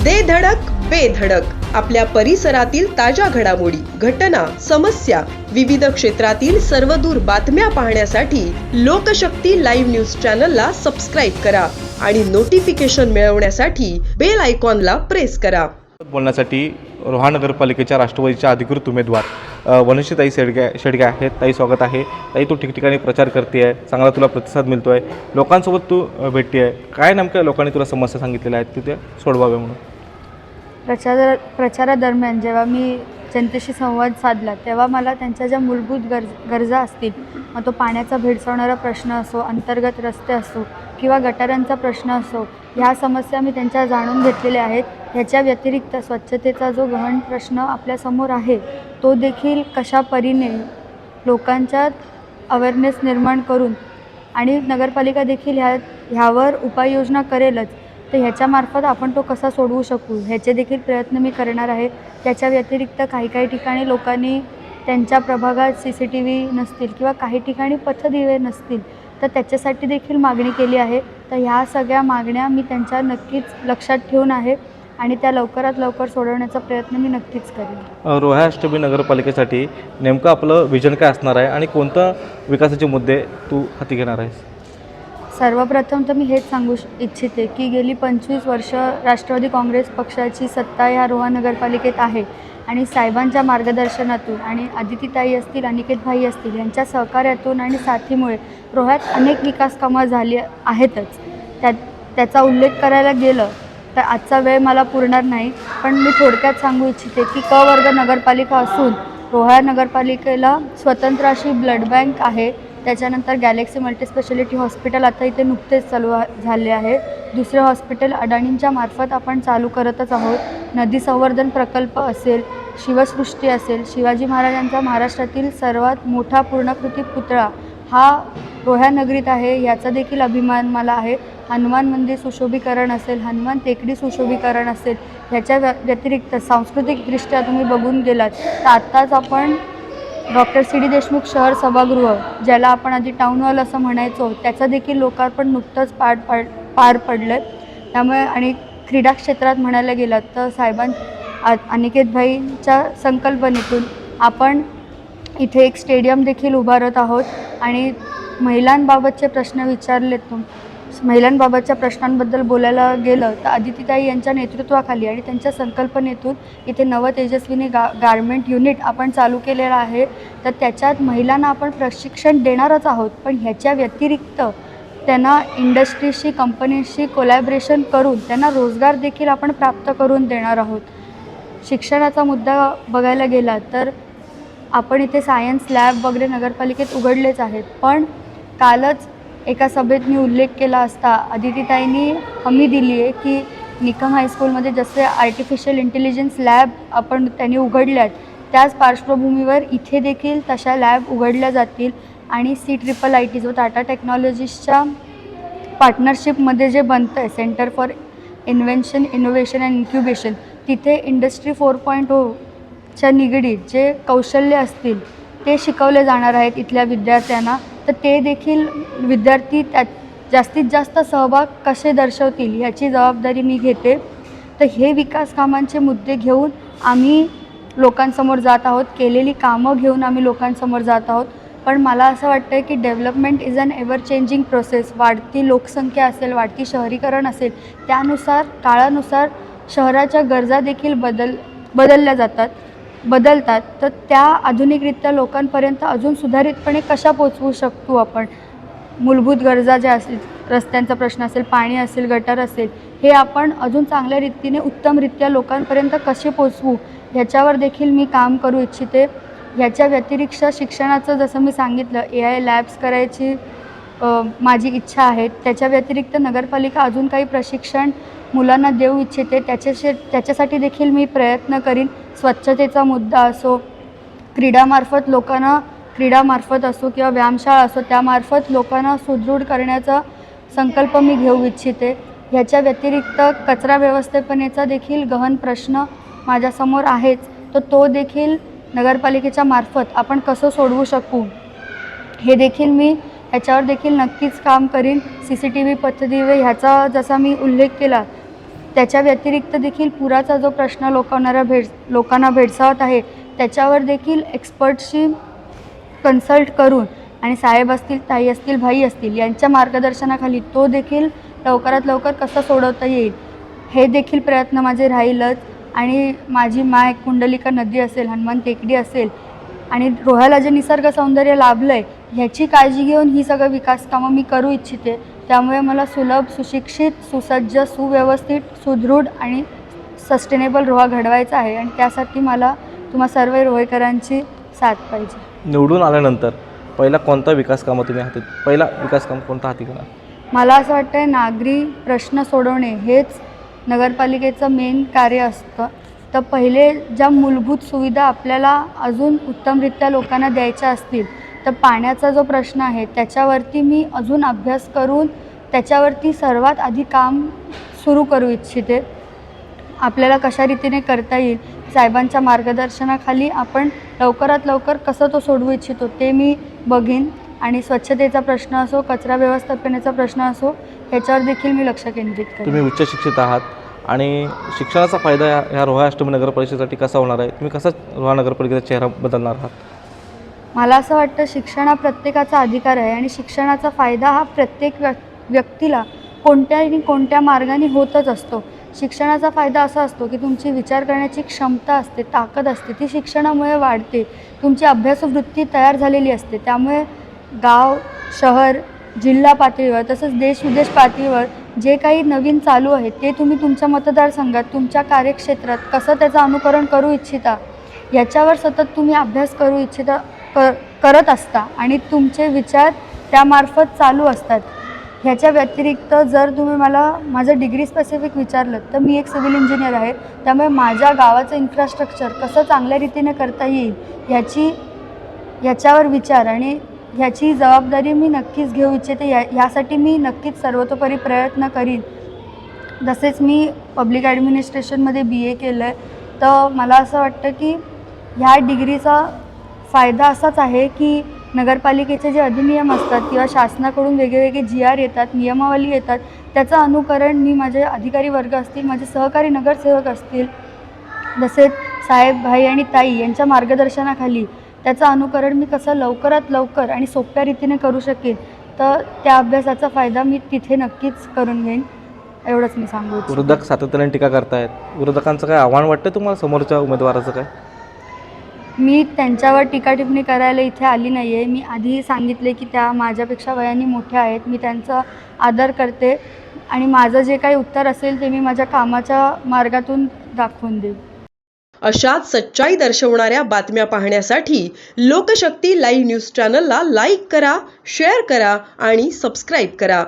दे धडक बेधडक आपल्या परिसरातील ताज्या घडामोडी, घटना, समस्या, विविध क्षेत्रातील सर्वदूर बातम्या पाहण्यासाठी लोकशक्ती लाईव्ह न्यूज चॅनलला सबस्क्राईब करा आणि नोटिफिकेशन मिळवण्यासाठी बेल आयकॉनला प्रेस करा. बोलण्यासाठी रोहा नगरपालिकेच्या राष्ट्रवादीच्या अधिकृत उमेदवार वनश्रीताई शेडगे आहेत. ताई, स्वागत आहे. ताई, तू ठिकठिकाणी प्रचार करते आहे, चांगला तुला प्रतिसाद मिळतो आहे, लोकांसोबत तू भेटते आहे. काय नेमक्या लोकांनी तुला समस्या सांगितलेल्या आहेत की ते सोडवाव्या म्हणून? प्रचारादरम्यान जेव्हा मी जनतेशी संवाद साधला तेव्हा मला त्यांच्या ज्या मूलभूत गरजा असतील, मग तो पाण्याचा भेडसावणारा प्रश्न असो, अंतर्गत रस्ते असो किंवा गटारांचा प्रश्न असो, ह्या समस्या मी त्यांच्या जाणून घेतलेल्या आहेत. ह्याच्या व्यतिरिक्त स्वच्छतेचा जो गहन प्रश्न आपल्यासमोर आहे तो देखील कशा परीने लोकांच्यात अवेअरनेस निर्माण करून आणि नगरपालिका देखील ह्यावर उपाययोजना करेलच, तर ह्याच्यामार्फत आपण तो कसा सोडवू शकू ह्याचे देखील प्रयत्न मी करणार आहे. त्याच्या व्यतिरिक्त काही ठिकाणी लोकांनी त्यांच्या प्रभागात CCTV नसतील किंवा काही ठिकाणी पथदिवे नसतील तर त्याच्यासाठी देखील मागणी केली आहे. तर ह्या सगळ्या मागण्या मी त्यांच्या नक्कीच लक्षात ठेवून आहे आणि त्या लवकरात लवकर सोडवण्याचा प्रयत्न मी नक्कीच करेन. रोहा अष्टमी नगरपालिकेसाठी नेमकं आपलं विजन काय असणार आहे आणि कोणता विकासाचे मुद्दे तू हाती घेणार आहेस? सर्वप्रथम तर मी हेच सांगू इच्छिते की गेली 25 वर्ष राष्ट्रवादी काँग्रेस पक्षाची सत्ता ह्या रोहा नगरपालिकेत आहे आणि साहेबांच्या मार्गदर्शनातून आणि आदितीताई असतील, अनिकेत भाई असतील यांच्या सहकार्यातून आणि साथीमुळे रोह्यात अनेक विकास कामं झाली आहेतच. त्याचा उल्लेख करायला गेलं तर आजचा वेळ मला पुरणार नाही, पण मी थोडक्यात सांगू इच्छिते की क वर्ग नगरपालिका असून रोहा नगरपालिकेला स्वतंत्र अशी ब्लड बँक आहे. त्याच्यानंतर गॅलेक्सी मल्टीस्पेशालिटी हॉस्पिटल आता इथे नुकतेच चालू झाले आहे. दुसरे हॉस्पिटल अडाणींच्या मार्फत आपण चालू करतच आहोत. नदी संवर्धन प्रकल्प असेल, शिवसृष्टी असेल, शिवाजी महाराजांचा महाराष्ट्रातील सर्वात मोठा पूर्णाकृती पुतळा हा रोहा नगरीत आहे, याचा देखील अभिमान मला आहे. हनुमान मंदिर सुशोभीकरण असेल, हनुमान टेकडी सुशोभीकरण असेल, ह्याच्या व्यतिरिक्त सांस्कृतिकदृष्ट्या तुम्ही बघून गेलात तर आत्ताच आपण डॉक्टर C.D. देशमुख शहर सभागृह, ज्याला आपण आधी टाऊन हॉल असं म्हणायचो, त्याचं देखील लोकार्पण नुकतंच पार पडलं. त्यामुळे आणि क्रीडा क्षेत्रात म्हणायला गेलात तर अनिकेत भाईंच्या संकल्पनेतून आपण इथे एक स्टेडियम देखील उभारत आहोत आणि महिलांबाबतचे प्रश्न महिलांबाबतच्या प्रश्नांबद्दल बोलायला गेलं तर आदितीताई यांच्या नेतृत्वाखाली आणि त्यांच्या संकल्पनेतून इथे नवतेजस्विनी गारमेंट युनिट आपण चालू केलेलं आहे. तर त्याच्यात महिलांना आपण प्रशिक्षण देणारच आहोत, पण ह्याच्या व्यतिरिक्त त्यांना इंडस्ट्रीशी, कंपनीशी कोलॅबरेशन करून त्यांना रोजगार देखील आपण प्राप्त करून देणार आहोत. शिक्षणाचा मुद्दा बघायला गेला तर आपण इथे सायन्स लॅब वगैरे नगरपालिकेत उघडलेच आहेत, पण कालच एका सभेत मी उल्लेख केला असता आदितीताईंनी हमी दिली आहे की निकम हायस्कूलमध्ये जसे आर्टिफिशियल इंटेलिजन्स लॅब त्यांनी उघडल्यात, त्याच पार्श्वभूमीवर इथे देखील तशा लॅब उघडल्या जातील आणि CIIIT जो टाटा टेक्नॉलॉजीजच्या पार्टनरशिपमध्ये जे बनतं आहे centre for invention, innovation and incubation, तिथे इंडस्ट्री 4.0च्या निगडीत जे कौशल्य असतील ते शिकवले जाणार आहेत इथल्या विद्यार्थ्यांना. तर ते देखील विद्यार्थी त्यात जास्तीत जास्त सहभाग कसे दर्शवतील ह्याची जबाबदारी मी घेते. तर हे विकास कामांचे मुद्दे घेऊन आम्ही लोकांसमोर जात आहोत, केलेली कामं घेऊन आम्ही लोकांसमोर जात आहोत. पण मला असं वाटतं आहे की development is an ever changing process. वाढती लोकसंख्या असेल, वाढती शहरीकरण असेल, त्यानुसार काळानुसार शहराच्या गरजा देखील बदलतात. तर त्या आधुनिकरित्या लोकांपर्यंत अजून सुधारितपणे कशा पोचवू शकतो आपण. मूलभूत गरजा ज्या असतील, रस्त्यांचा प्रश्न असेल, पाणी असेल, गटर असेल, हे आपण अजून चांगल्या रीतीने उत्तमरित्या लोकांपर्यंत कसे पोचवू ह्याच्यावर देखील मी काम करू इच्छिते. ह्याच्या व्यतिरिक्त शिक्षणाचं जसं मी सांगितलं AI लॅब्स करायची माझी इच्छा आहे. त्याच्या व्यतिरिक्त नगरपालिका अजून काही प्रशिक्षण मुलांना देऊ इच्छिते, त्याच्यासाठी देखील मी प्रयत्न करीन. स्वच्छतेचा मुद्दा असो, क्रीडामार्फत असो किंवा व्यायामशाळा असो, त्यामार्फत लोकांना सुदृढ करण्याचा संकल्प मी घेऊ इच्छिते. ह्याच्या व्यतिरिक्त कचरा व्यवस्थापनेचा देखील गहन प्रश्न माझ्यासमोर आहेच, तर तो देखील नगरपालिकेच्या मार्फत आपण कसं सोडवू शकू हे देखील मी ह्याच्यावर देखील नक्कीच काम करीन. CCTV, पथदिवे ह्याचा जसा मी उल्लेख केला त्याच्या व्यतिरिक्त देखील पुराचा जो प्रश्न लोकांना भेडसावत आहे त्याच्यावर देखील एक्सपर्टशी कन्सल्ट करून आणि साहेब असतील, ताई असतील, भाई असतील यांच्या मार्गदर्शनाखाली तो देखील लवकरात लवकर कसा सोडवता येईल हे देखील प्रयत्न माझे राहीलच. आणि माझी माय कुंडलिका नदी असेल, हनुमान टेकडी असेल आणि रोह्याला जे निसर्ग सौंदर्य लाभलं आहे ह्याची काळजी घेऊन ही सगळं विकास कामं मी करू इच्छिते. त्यामुळे मला सुलभ, सुशिक्षित, सुसज्ज, सुव्यवस्थित, सुदृढ आणि सस्टेनेबल रोहा घडवायचा आहे आणि त्यासाठी मला तुम्हा सर्व रोहेकरांची साथ पाहिजे. निवडून आल्यानंतर पहिला कोणता विकास कामं तुम्ही पहिला विकास काम कोणता हाती घेणार? मला असं वाटतं आहे नागरी प्रश्न सोडवणे हेच नगरपालिकेचं मेन कार्य असतं. तर पहिले ज्या मूलभूत सुविधा आपल्याला अजून उत्तमरित्या लोकांना द्यायच्या असतील तर पाण्याचा जो प्रश्न आहे त्याच्यावरती मी अजून अभ्यास करून त्याच्यावरती सर्वात आधी काम सुरू करू इच्छिते. आपल्याला कशा रीतीने करता येईल साहेबांच्या मार्गदर्शनाखाली आपण लवकरात लवकर कसं तो सोडवू इच्छितो ते मी बघीन. आणि स्वच्छतेचा प्रश्न असो, कचरा व्यवस्थापनाचा प्रश्न असो ह्याच्यावर देखील मी लक्ष केंद्रित करेन. तुम्ही उच्च शिक्षित आहात आणि शिक्षणाचा फायदा ह्या रोहा अष्टमी नगर परिषदेसाठी कसा होणार आहे? तुम्ही कसा रोहा नगरपालिकेचा चेहरा बदलणार आहात? मला असं वाटतं शिक्षण हा प्रत्येकाचा अधिकार आहे आणि शिक्षणाचा फायदा हा प्रत्येक व्यक्तीला कोणत्या मार्गाने होतच असतो. शिक्षणाचा फायदा असा असतो की तुमची विचार करण्याची क्षमता असते, ताकद असते, ती शिक्षणामुळे वाढते. तुमची अभ्यासवृत्ती तयार झालेली असते. त्यामुळे गाव, शहर, जिल्हा पातळीवर तसंच देश-विदेश पातळीवर जे काही नवीन चालू आहे ते तुम्ही तुमच्या मतदारसंघात, तुमच्या कार्यक्षेत्रात कसं त्याचं अनुकरण करू इच्छिता याच्यावर सतत तुम्ही अभ्यास करू इच्छिता करत असता आणि तुमचे विचार त्यामार्फत चालू असतात. ह्याच्या व्यतिरिक्त जर तुम्ही मला माझं डिग्री स्पेसिफिक विचारलं तर मी एक सिव्हिल इंजिनियर आहे. त्यामुळे माझ्या गावाचं इन्फ्रास्ट्रक्चर कसं चांगल्या रीतीने करता येईल याच्यावर विचार आणि ह्याची जबाबदारी मी नक्कीच घेऊ इच्छिते. ह्यासाठी मी नक्कीच सर्वतोपरी प्रयत्न करीन. तसेच मी पब्लिक ॲडमिनिस्ट्रेशनमध्ये BA केलं आहे. तर मला असं वाटतं की ह्या डिग्रीचा फायदा असाच आहे की नगरपालिकेचे जे अधिनियम असतात किंवा शासनाकडून वेगवेगळे GR येतात, नियमावली येतात त्याचं अनुकरण मी माझे अधिकारी वर्ग असतील, माझे सहकारी नगरसेवक असतील, तसेच साहेब, भाई आणि ताई यांच्या मार्गदर्शनाखाली त्याचं अनुकरण मी कसं लवकरात लवकर आणि सोप्या रीतीने करू शकेन तर त्या अभ्यासाचा फायदा मी तिथे नक्कीच करून घेईन. एवढंच मी सांगू इच्छिते. विरोधक सातत्याने टीका करतायत. विरोधकांचं काय आव्हान वाटतं तुम्हाला समोरच्या उमेदवाराचं काय? मी त्यांच्यावर टीका टिप्पणी करायला इथे आली नाही आहे. मी आधीही सांगितले की त्या माझ्यापेक्षा वयाने मोठ्या आहेत. मी त्यांचा आदर करते आणि माझं जे काही उत्तर असेल ते मी माझ्या कामाच्या मार्गातून दाखवून देईन. अशाच सच्चाई दर्शवणाऱ्या बातम्या पाहण्यासाठी लोकशक्ती लाईव्ह न्यूज चॅनलला लाईक करा, शेअर करा आणि सबस्क्राईब करा.